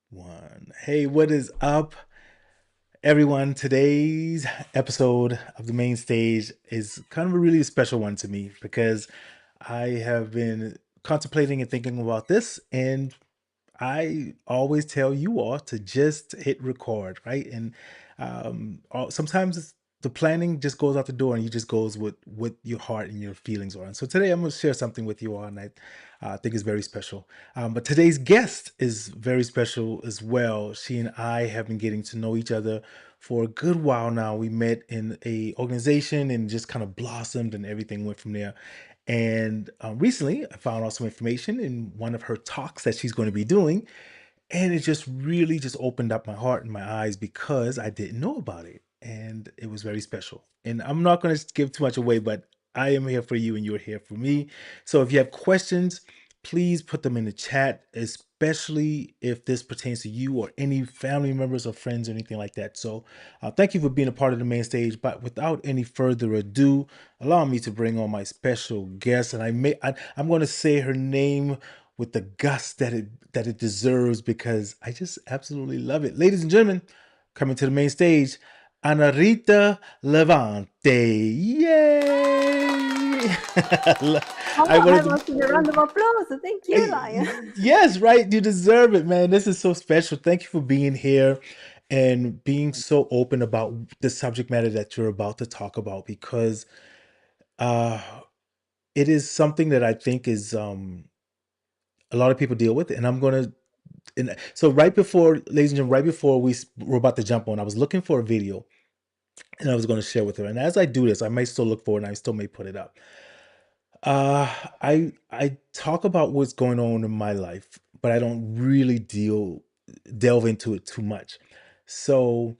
One. Hey, what is up, everyone? Today's episode of the main stage is kind of a really special one to me because I have been contemplating and thinking about this, and I always tell you all to just hit record, right? And sometimes the planning just goes out the door, and you just goes with what your heart and your feelings are. And so today I'm going to share something with you all, and I think is very special. But today's guest is very special as well. She and I have been getting to know each other for a good while now. We met in a organization and just kind of blossomed, and everything went from there. And recently, I found out some information in one of her talks that she's going to be doing, and it just really just opened up my heart and my eyes because I didn't know about it, and it was very special. And I'm not going to give too much away, but I am here for you, and you're here for me. So if you have questions, please put them in the chat, especially if this pertains to you or any family members or friends or anything like that. So thank you for being a part of the main stage. But without any further ado, allow me to bring on my special guest, and I'm going to say her name with the gust that it deserves because I just absolutely love it. Ladies and gentlemen, coming to the main stage, Annarita Levanti. Yay! I Oh, I wanted to. was in a round of applause. Thank you, Lion. Yes, right. You deserve it, man. This is so special. Thank you for being here and being so open about the subject matter that you're about to talk about because uh, it is something that I think is a lot of people deal with, and I'm gonna. And so right before, ladies and gentlemen, right before were about to jump on, I was looking for a video, and I was going to share with her. And as I do this, I might still look for it, and I still may put it up. I talk about what's going on in my life, but I don't really delve into it too much. So,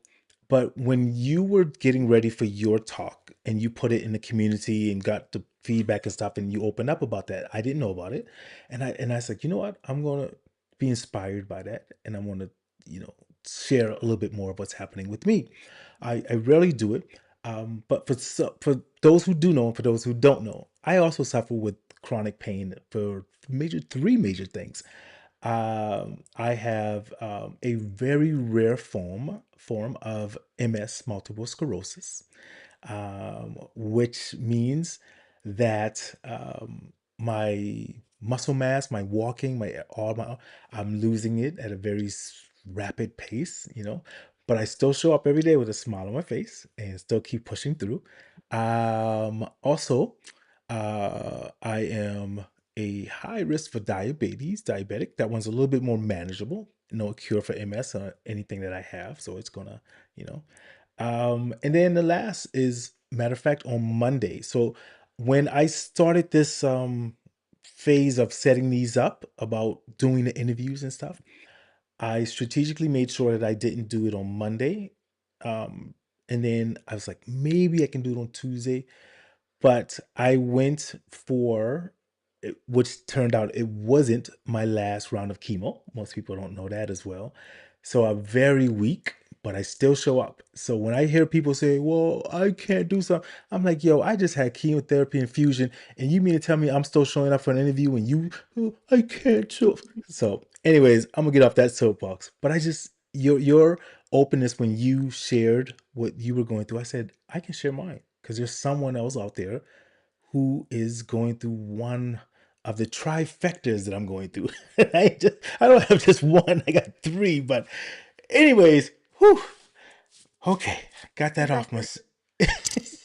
but when you were getting ready for your talk and you put it in the community and got the feedback and stuff, and you opened up about that, I didn't know about it, and I said, you know what, I'm gonna be inspired by that, and I'm gonna, you know, share a little bit more of what's happening with me. I rarely do it, but for those who do know, and for those who don't know, I also suffer with chronic pain for three major things. I have a very rare form of MS, multiple sclerosis, which means that my muscle mass, my walking, I'm losing it at a very rapid pace, you know. But I still show up every day with a smile on my face and still keep pushing through. Also, I am a high risk for diabetic. That one's a little bit more manageable. No cure for MS or anything that I have, so it's gonna, you know. And then the last is, matter of fact, on Monday. So when I started this phase of setting these up about doing the interviews and stuff, I strategically made sure that I didn't do it on Monday. Um, and then I was like, maybe I can do it on Tuesday, but I went for which turned out it wasn't my last round of chemo. Most people don't know that as well. So I'm very weak, but I still show up. So when I hear people say, well, I can't do something, I'm like, yo, I just had chemotherapy infusion, and you mean to tell me I'm still showing up for an interview and you, oh, I can't show. So, anyways, I'm gonna get off that soapbox. But I just your openness when you shared what you were going through, I said, I can share mine because there's someone else out there who is going through one of the trifectas that I'm going through. I don't have just one, I got three. But anyways, whew, okay, got that off my.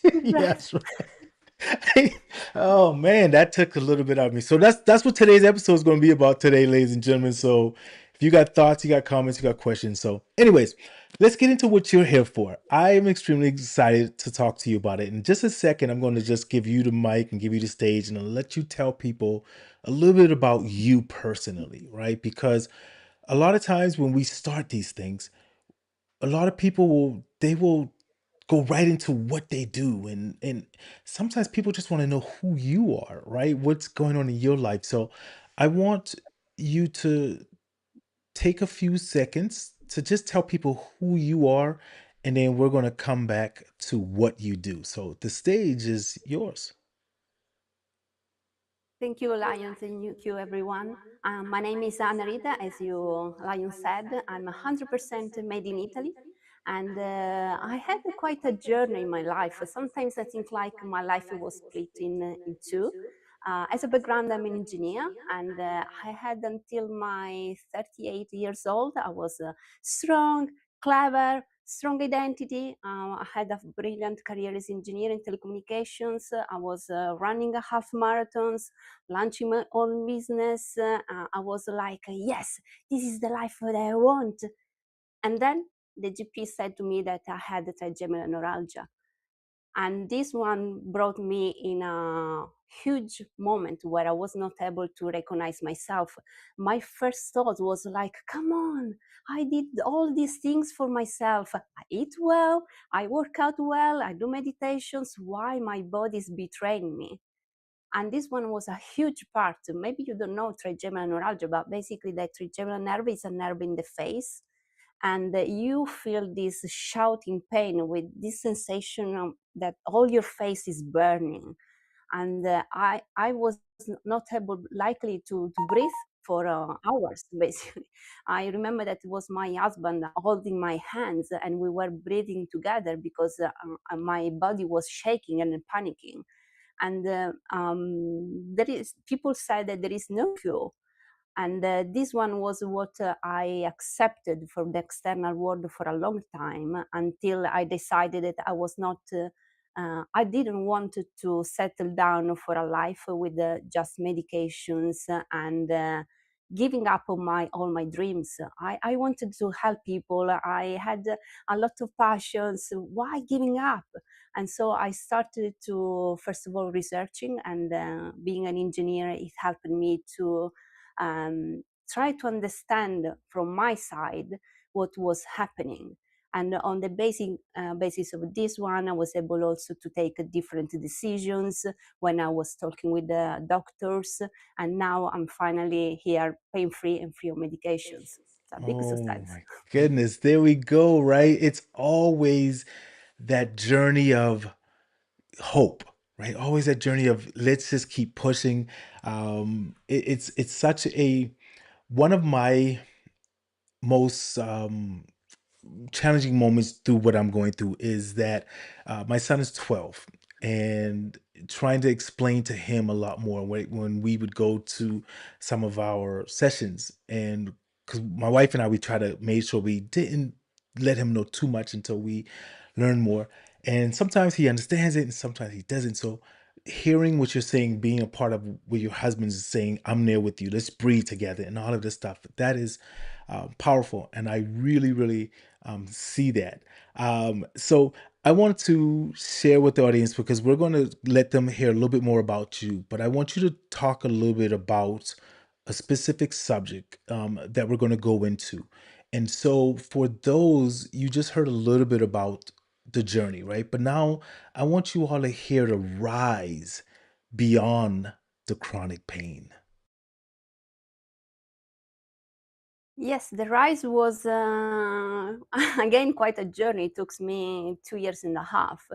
Congratulations. Yes, right. Oh man, that took a little bit out of me. So that's what today's episode is going to be about today, ladies and gentlemen. So if you got thoughts, you got comments, you got questions. So, anyways, let's get into what you're here for. I am extremely excited to talk to you about it. In just a second, I'm going to just give you the mic and give you the stage, and I'll let you tell people a little bit about you personally, right? Because a lot of times when we start these things, a lot of people will go right into what they do, and sometimes people just want to know who you are, right? What's going on in your life. So I want you to take a few seconds to just tell people who you are, and then we're going to come back to what you do. So the stage is yours. Thank you, Lion. Thank you, everyone. My name is Annarita. As you, Lion said, I'm 100% made in Italy. And I had quite a journey in my life. Sometimes I think like my life was split in two. As a background, I'm an engineer, and I had until my 38 years old, I was strong, clever, strong identity. I had a brilliant career as engineer in telecommunications. I was running a half marathons, launching my own business. I was like, yes, this is the life that I want. And then the GP said to me that I had trigeminal neuralgia. And this one brought me in a huge moment where I was not able to recognize myself. My first thought was like, come on, I did all these things for myself. I eat well, I work out well, I do meditations. Why my body is betraying me? And this one was a huge part. Maybe you don't know trigeminal neuralgia, but basically the trigeminal nerve is a nerve in the face, and you feel this shouting pain with this sensation that all your face is burning. And I was not able likely to breathe for hours basically. I remember that it was my husband holding my hands and we were breathing together because my body was shaking and panicking. And there is people say that there is no cure, and this one was what I accepted from the external world for a long time until I decided that I was not. I didn't want to settle down for a life with just medications and giving up on my all my dreams. I wanted to help people. I had a lot of passions. Why giving up? And so I started to first of all researching, and being an engineer, it helped me to try to understand from my side what was happening. And on the basis of this one, I was able also to take different decisions when I was talking with the doctors. And now I'm finally here, pain free and free of medications. It's a big Oh success. my goodness. There we go, right? It's always that journey of hope, right? Always that journey of let's just keep pushing. It's such a one of my most challenging moments through what I'm going through is that my son is 12, and trying to explain to him a lot more when we would go to some of our sessions. And because my wife and I, we try to make sure we didn't let him know too much until we learn more. And sometimes he understands it and sometimes he doesn't. So hearing what you're saying, being a part of what your husband is saying, I'm there with you, let's breathe together, and all of this stuff, that is powerful. And I really, really see that. So I want to share with the audience because we're going to let them hear a little bit more about you, but I want you to talk a little bit about a specific subject that we're going to go into. And so for those, you just heard a little bit about the journey, right? But now I want you all to hear the rise beyond the chronic pain. Yes, the rise was again quite a journey. It took me 2 years and a half,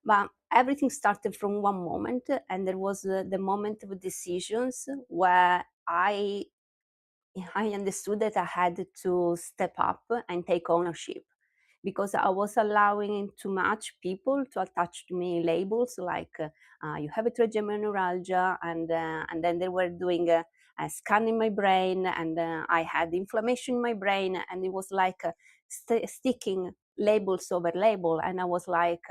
but everything started from one moment, and there was the moment of decisions where I understood that I had to step up and take ownership, because I was allowing too much people to attach to me labels like you have a trigeminal neuralgia, and then they were doing a scan in my brain, and I had inflammation in my brain, and it was like sticking labels over label, and I was like,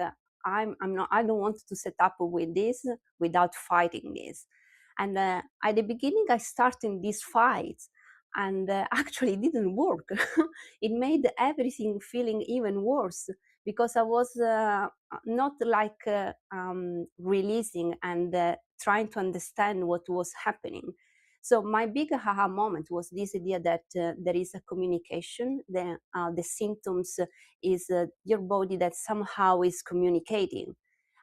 I'm not, I don't want to set up with this without fighting this. And at the beginning, I started these fights, and actually it didn't work. It made everything feeling even worse, because I was not like releasing and trying to understand what was happening. So my big aha moment was this idea that there is a communication. The symptoms is your body that somehow is communicating.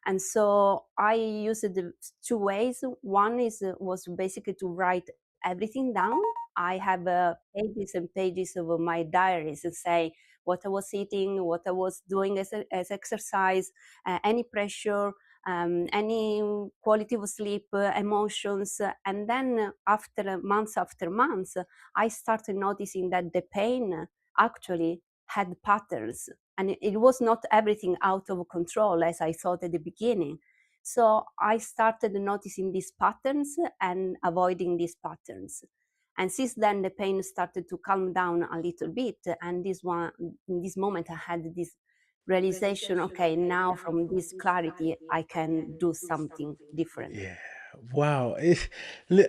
And so I used the two ways. One is was basically to write everything down. I have pages and pages of my diaries and say what I was eating, what I was doing as exercise, any pressure, any quality of sleep, emotions. And then after months, I started noticing that the pain actually had patterns. And it was not everything out of control as I thought at the beginning. So I started noticing these patterns and avoiding these patterns. And since then, the pain started to calm down a little bit. And in this moment, I had this realization, okay, now from this clarity, I can do something different. Yeah. Wow.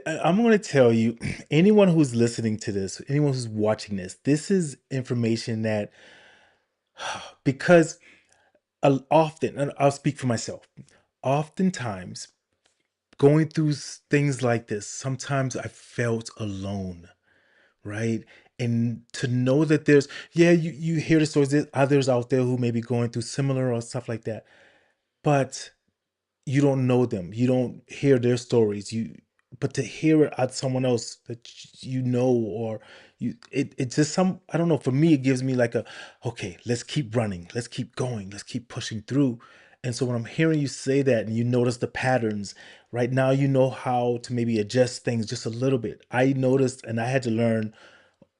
I'm going to tell you, anyone who's listening to this, anyone who's watching this is information that, because often, and I'll speak for myself, oftentimes going through things like this, sometimes I felt alone, right? And to know that yeah, you hear the stories, there's others out there who may be going through similar or stuff like that, but you don't know them. You don't hear their stories. But to hear it at someone else that you know, or it's just I don't know. For me, it gives me like okay, let's keep running, let's keep going, let's keep pushing through. And so when I'm hearing you say that, and you notice the patterns, right now, you know how to maybe adjust things just a little bit. I noticed, and I had to learn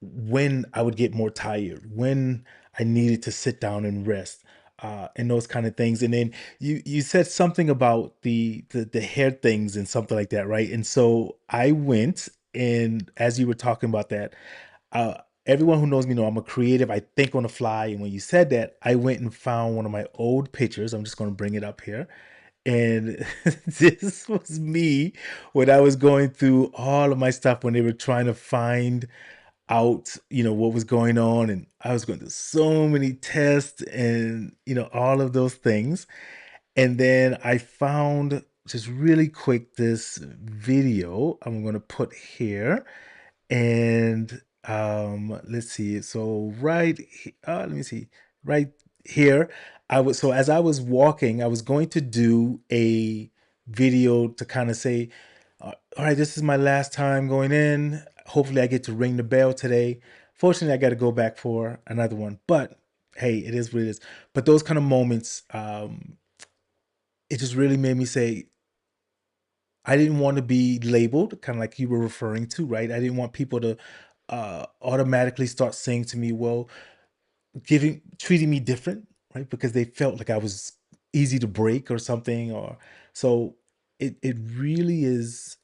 when I would get more tired, when I needed to sit down and rest, and those kind of things. And then you said something about the hair things and something like that, right? And so I went, and as you were talking about that, uh, everyone who knows me know I'm a creative. I think on the fly, and when you said that, I went and found one of my old pictures. I'm just going to bring it up here. And this was me when I was going through all of my stuff, when they were trying to find out, what was going on. And I was going through so many tests and, all of those things. And then I found, just really quick, this video I'm going to put here. And let's see. So let me see. Right here, so as I was walking, I was going to do a video to kind of say, all right, this is my last time going in. Hopefully I get to ring the bell today. Fortunately, I got to go back for another one. But hey, it is what it is. But those kind of moments, it just really made me say, I didn't want to be labeled, kind of like you were referring to, right? I didn't want people to automatically start saying to me, well, treating me different, right? Because they felt like I was easy to break or something. Or so it really is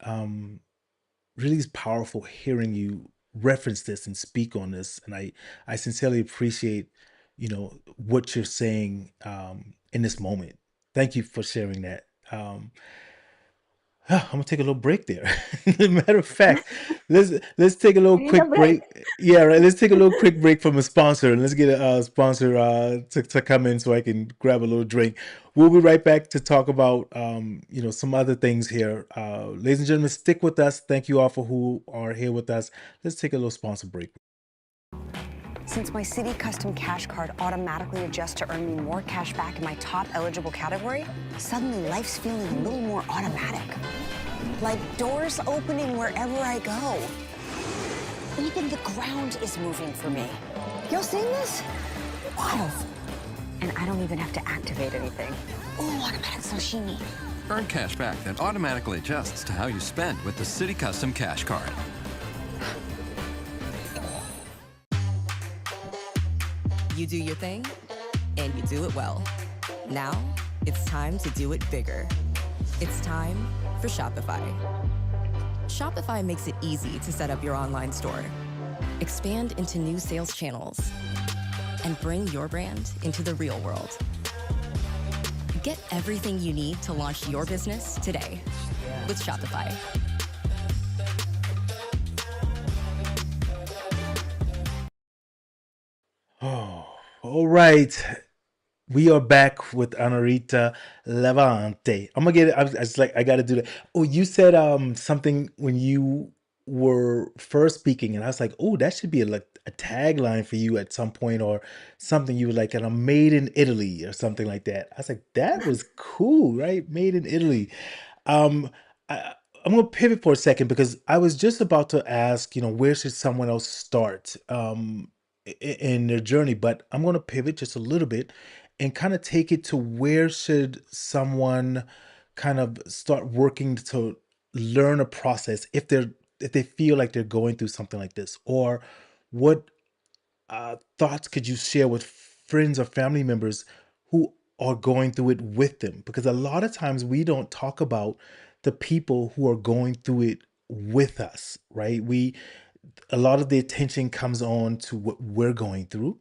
powerful hearing you reference this and speak on this. And I sincerely appreciate, what you're saying in this moment. Thank you for sharing that. I'm gonna take a little break there. Matter of fact, let's take a little You need a quick break. break. Yeah, right. Let's take a little quick break from a sponsor, and let's get a sponsor to come in so I can grab a little drink. We'll be right back to talk about some other things here. Ladies and gentlemen, stick with us. Thank you all for who are here with us. Let's take a little sponsor break. Since my City Custom Cash Card automatically adjusts to earn me more cash back in my top eligible category, suddenly life's feeling a little more automatic. Like doors opening wherever I go. Even the ground is moving for me. Y'all seeing this? Wild. And I don't even have to activate anything. Oh, automatic sashimi. Earn cash back that automatically adjusts to how you spend with the City Custom Cash Card. You do your thing, and you do it well. Now, it's time to do it bigger. It's time for Shopify. Shopify makes it easy to set up your online store, expand into new sales channels, and bring your brand into the real world. Get everything you need to launch your business today with Shopify. Oh, all right. We are back with Annarita Levanti. I'm gonna get it. I was like, I gotta do that. Oh, you said something when you were first speaking, and I was like, oh, that should be like a tagline for you at some point, or something you were like, and I'm made in Italy or something like that. I was like, that was cool, right? Made in Italy. Um, I, I'm gonna pivot for a second because I was just about to ask, where should someone else start in their journey, but I'm gonna pivot just a little bit and kind of take it to where should someone kind of start working to learn a process if they feel like they're going through something like this, or what thoughts could you share with friends or family members who are going through it with them? Because a lot of times we don't talk about the people who are going through it with us, right? We A lot of the attention comes on to what we're going through,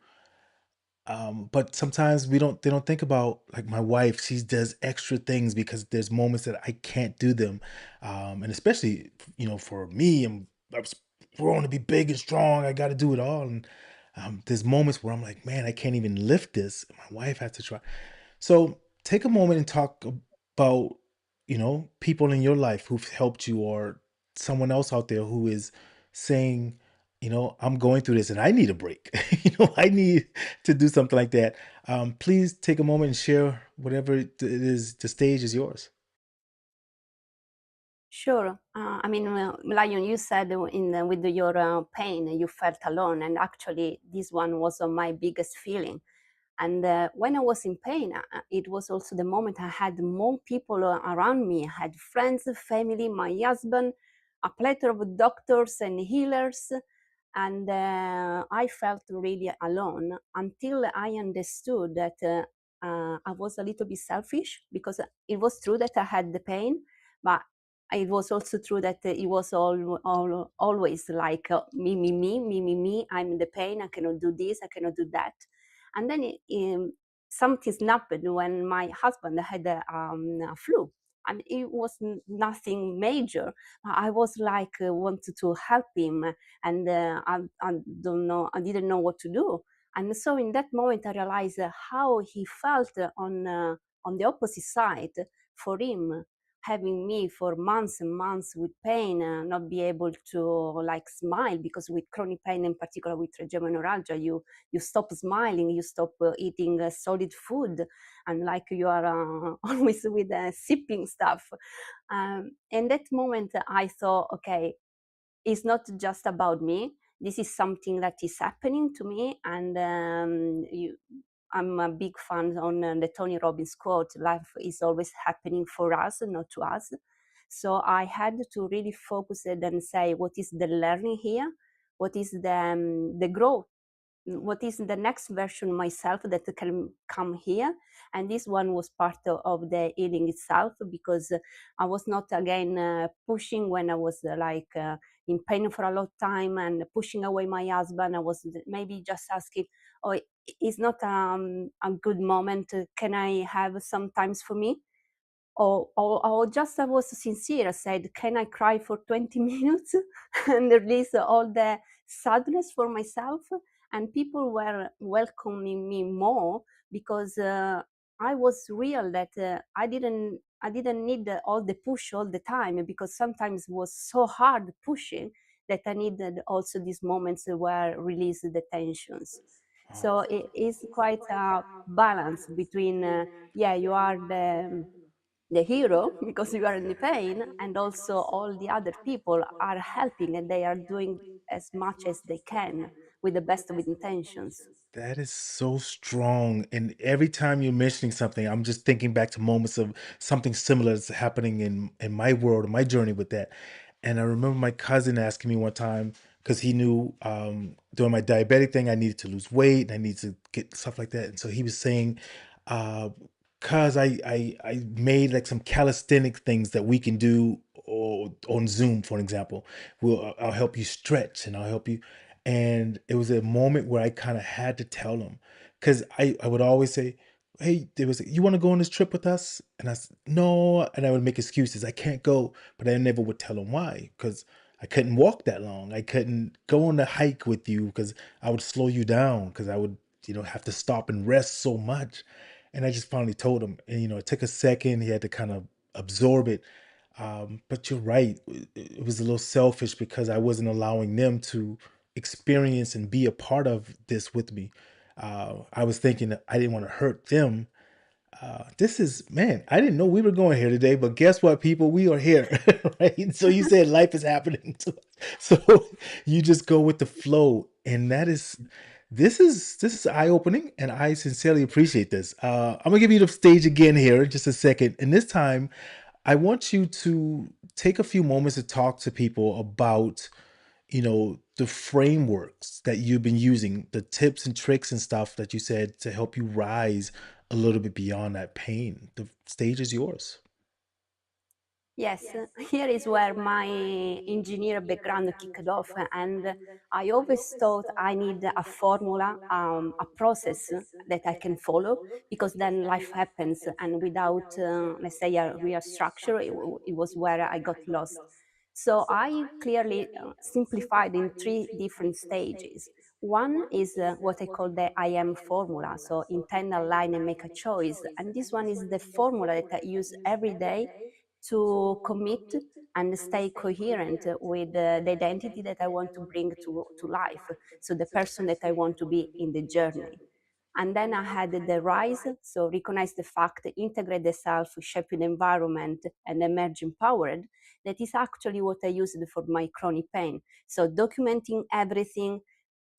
but sometimes they don't think about, like, my wife. She does extra things because there's moments that I can't do them, and especially, for me, I was grown to be big and strong. I got to do it all, and there's moments where I'm like, man, I can't even lift this. My wife has to try. So take a moment and talk about, people in your life who've helped you, or someone else out there who is saying, I'm going through this and I need a break. I need to do something like that. Please take a moment and share whatever it is. The stage is yours. Sure. I mean, Lion, you said with your pain, you felt alone, and actually, this one was my biggest feeling. And when I was in pain, it was also the moment I had more people around me. I had friends, family, my husband, a plethora of doctors and healers. And I felt really alone until I understood that I was a little bit selfish, because it was true that I had the pain, but it was also true that it was always like me, me, me, me, me, me. I'm in the pain. I cannot do this. I cannot do that. And then something happened when my husband had a flu. I mean, it was nothing major. I was like wanted to help him, and I don't know. I didn't know what to do. And so in that moment, I realized how he felt on the opposite side for him, having me for months and months with pain, not be able to like smile, because with chronic pain, in particular with trigeminal neuralgia, you stop smiling, you stop eating solid food, and like you are always with sipping stuff. In that moment, I thought, okay, it's not just about me. This is something that is happening to me, and I'm a big fan on the Tony Robbins quote: "Life is always happening for us, not to us." So I had to really focus it and say, what is the learning here? What is the growth? What is the next version of myself that can come here? And this one was part of the healing itself, because I was not again pushing when I was in pain for a long time and pushing away my husband. I was maybe just asking, oh, it's not a good moment, can I have some times for me? Or just I was sincere. I said, can I cry for 20 minutes and release all the sadness for myself? And people were welcoming me more, because I was real, that I didn't need all the push all the time, because sometimes it was so hard pushing that I needed also these moments where release the tensions. Wow. So it is quite a balance between, yeah, you are the hero because you are in the pain, and also all the other people are helping and they are doing as much as they can with the best of intentions. That is so strong. And every time you're mentioning something, I'm just thinking back to moments of something similar that's happening in my world, in my journey with that. And I remember my cousin asking me one time, because he knew during my diabetic thing, I needed to lose weight and I needed to get stuff like that. And so he was saying, uh, cause I made like some calisthenic things that we can do, or on Zoom, for example. I'll help you stretch and I'll help you. And it was a moment where I kind of had to tell him, because I would always say, hey, there was, you want to go on this trip with us? And I said, no. And I would make excuses. I can't go. But I never would tell him why, because I couldn't walk that long. I couldn't go on the hike with you because I would slow you down, because I would, have to stop and rest so much. And I just finally told him, and it took a second. He had to kind of absorb it. But you're right. It was a little selfish because I wasn't allowing them to experience and be a part of this with me. I was thinking that I didn't want to hurt them. This is, man, I didn't know we were going here today, but guess what, people? We are here, right? So you said life is happening to us. So you just go with the flow. And This is eye opening, and I sincerely appreciate this. I'm gonna give you the stage again here in just a second, and this time, I want you to take a few moments to talk to people about, the frameworks that you've been using, the tips and tricks and stuff that you said to help you rise a little bit beyond that pain. The stage is yours. Yes, here is where my engineer background kicked off, and I always thought I need a formula, a process that I can follow, because then life happens, and without, let's say, a real structure, it was where I got lost. So I clearly simplified in three different stages. One is what I call the I am formula. So intend, align, and make a choice. And this one is the formula that I use every day to commit and stay coherent with the identity that I want to bring to life. So the person that I want to be in the journey. And then I had the rise, so recognize the fact, integrate the self, shape the environment, and emerge empowered. That is actually what I used for my chronic pain. So documenting everything,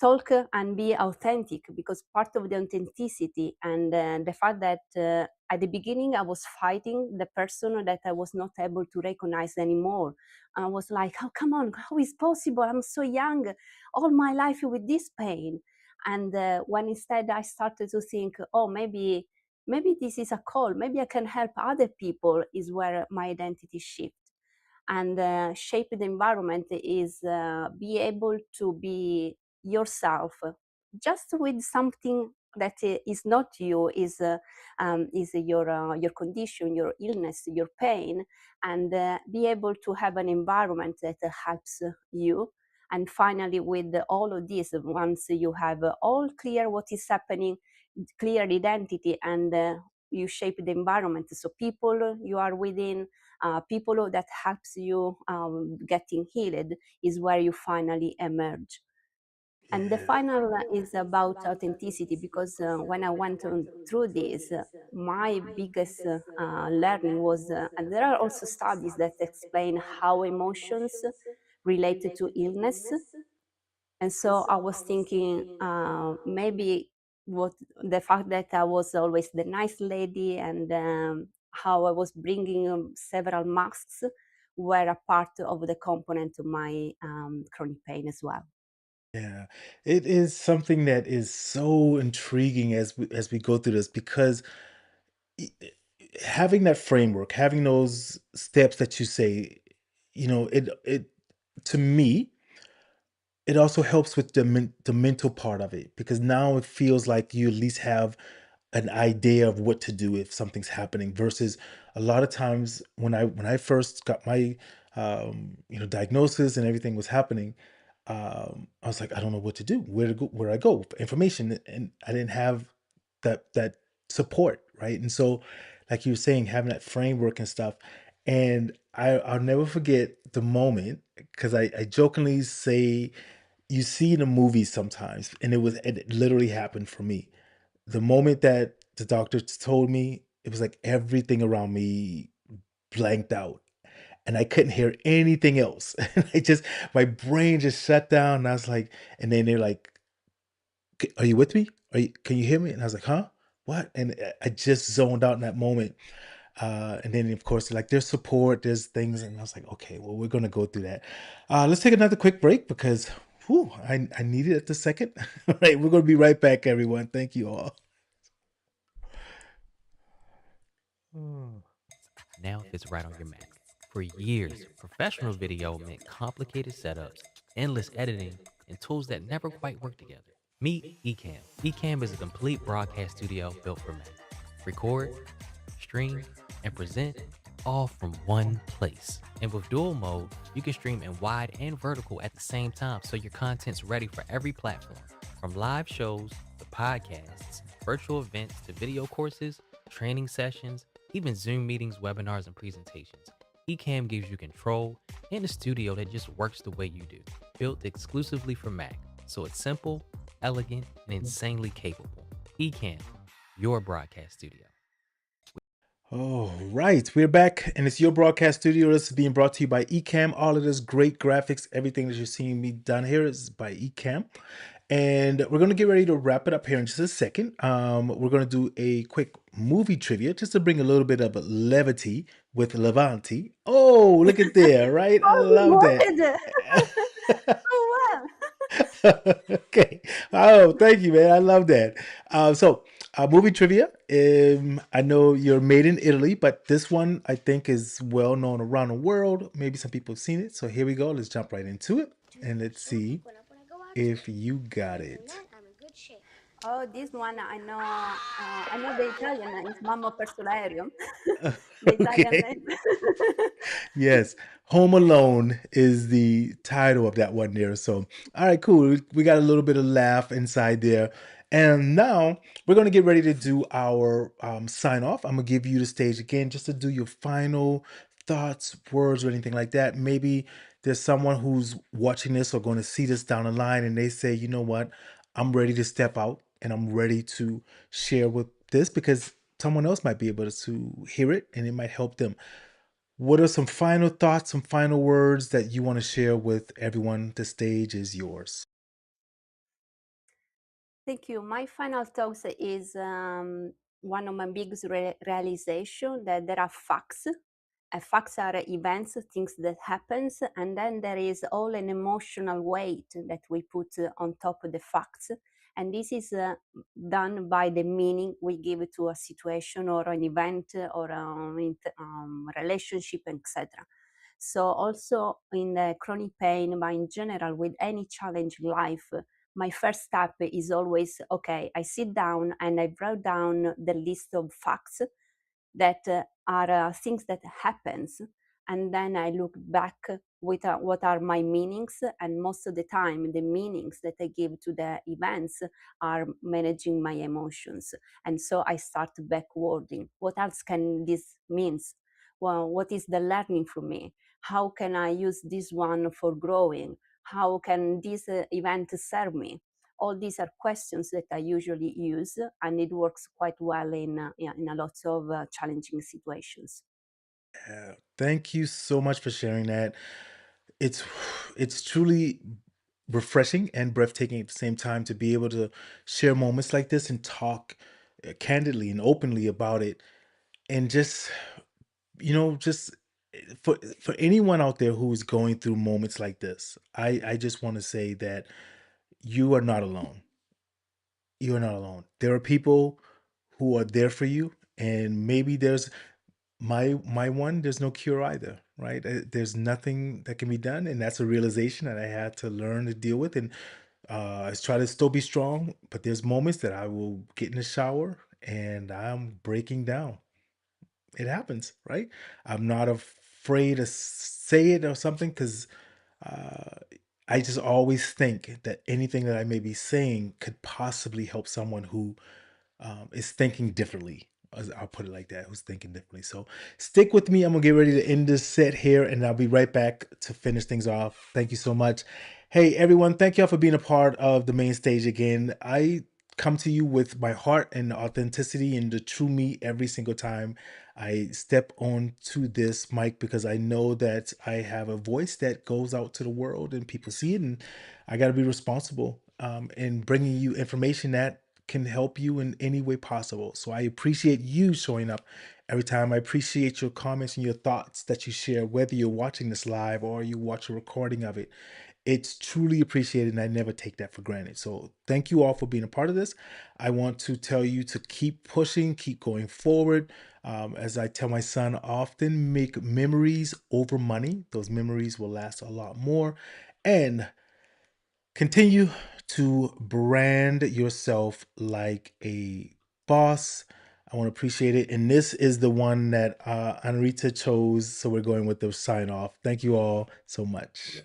talk and be authentic, because part of the authenticity and the fact that at the beginning I was fighting the person that I was not able to recognize anymore. I was like, oh, come on, how is possible? I'm so young, all my life with this pain. And when instead I started to think, oh, maybe this is a call, maybe I can help other people, is where my identity shifts. And shape the environment is be able to be yourself, just with something that is not you, is your condition, your illness, your pain, and be able to have an environment that helps you. And finally, with all of this, once you have all clear what is happening, clear identity, and you shape the environment, so people you are within, people that helps you getting healed, is where you finally emerge. And the Yeah. final is about authenticity, because when I went on through this, my biggest learning was, and there are also studies that explain how emotions related to illness. And so I was thinking, maybe what the fact that I was always the nice lady, and how I was bringing several masks, were a part of the component of my chronic pain as well. Yeah, it is something that is so intriguing as we go through this because i- i- having that framework, having those steps that you say, it to me, it also helps with the mental part of it because now it feels like you at least have an idea of what to do if something's happening versus a lot of times when I first got my diagnosis and everything was happening. I was like, I don't know what to do, where to go, where I go for information, and I didn't have that support, right? And so, like you were saying, having that framework and stuff, and I'll never forget the moment because I jokingly say you see in the movies sometimes, and it literally happened for me. The moment that the doctor told me, it was like everything around me blanked out and I couldn't hear anything else. And my brain just shut down. And I was like, and then they're like, Are you with me? Can you hear me?" And I was like, "Huh? What?" And I just zoned out in that moment. And then of course, like there's support, there's things, and I was like, okay, well, we're gonna go through that. Let's take another quick break because whew, I need it at the second. All right, we're gonna be right back, everyone. Thank you all. Oh. Now fits right on your Mac. For years, professional video meant complicated setups, endless editing, and tools that never quite work together. Meet Ecamm. Ecamm is a complete broadcast studio built for Mac. Record, stream, and present all from one place. And with dual mode, you can stream in wide and vertical at the same time so your content's ready for every platform. From live shows to podcasts, virtual events to video courses, training sessions, even Zoom meetings, webinars, and presentations. Ecamm gives you control and a studio that just works the way you do. Built exclusively for Mac, so it's simple, elegant, and insanely capable. Ecamm, your broadcast studio. All right, we're back, and it's your broadcast studio. This is being brought to you by Ecamm. All of this great graphics, everything that you're seeing me done here is by Ecamm. And we're going to get ready to wrap it up here in just a second. We're going to do a quick movie trivia just to bring a little bit of levity with Levanti. Oh, look at there, right? I Oh, love that. good. Oh, well. Okay. Oh, thank you, man. I love that. Movie trivia. I know you're made in Italy, but this one I think is well known around the world. Maybe some people have seen it. So here we go. Let's jump right into it, and let's see if you got it. Oh, this one I know. I know the Italian is Mamma perso l'aereo. The Italian Okay. name. Yes, Home Alone is the title of that one there. So, all right, cool. We got a little bit of laugh inside there. And now we're going to get ready to do our sign off. I'm going to give you the stage again just to do your final thoughts, words, or anything like that. Maybe there's someone who's watching this or going to see this down the line and they say, you know what, I'm ready to step out and I'm ready to share with this because someone else might be able to hear it and it might help them. What are some final thoughts, some final words that you want to share with everyone? The stage is yours. Thank you. My final thoughts is one of my biggest realization that there are facts. Facts are events, things that happens, and then there is all an emotional weight that we put on top of the facts. And this is done by the meaning we give to a situation or an event or relationship, etc. So also in the chronic pain, but in general with any challenge in life, my first step is always, okay, I sit down and I wrote down the list of facts that are things that happens, and then I look back with what are my meanings, and most of the time the meanings that I give to the events are managing my emotions. And so I start backwarding. What else can this means? Well, what is the learning from me? How can I use this one for growing? How can this event serve me? All these are questions that I usually use, and it works quite well in a lot of challenging situations. Yeah, thank you so much for sharing that. It's it's truly refreshing and breathtaking at the same time to be able to share moments like this and talk candidly and openly about it and just just for anyone out there who's going through moments like this, I just want to say that you are not alone. You are not alone. There are people who are there for you, and maybe there's my one. There's no cure either, right? There's nothing that can be done, and that's a realization that I had to learn to deal with. And I try to still be strong, but there's moments that I will get in the shower and I'm breaking down. It happens, right? I'm not afraid to say it or something because uh, I just always think that anything that I may be saying could possibly help someone who is thinking differently. I'll put it like that, who's thinking differently. So stick with me. I'm going to get ready to end this set here and I'll be right back to finish things off. Thank you so much. Hey, everyone. Thank y'all for being a part of the main stage again. I come to you with my heart and authenticity and the true me every single time I step onto this mic because I know that I have a voice that goes out to the world and people see it, and I got to be responsible in bringing you information that can help you in any way possible. So I appreciate you showing up every time. I appreciate your comments and your thoughts that you share, whether you're watching this live or you watch a recording of it. It's truly appreciated, and I never take that for granted. So, thank you all for being a part of this. I want to tell you to keep pushing, keep going forward. As I tell my son often, make memories over money. Those memories will last a lot more. And continue to brand yourself like a boss. I want to appreciate it. And this is the one that Anrita chose. So we're going with the sign off. Thank you all so much.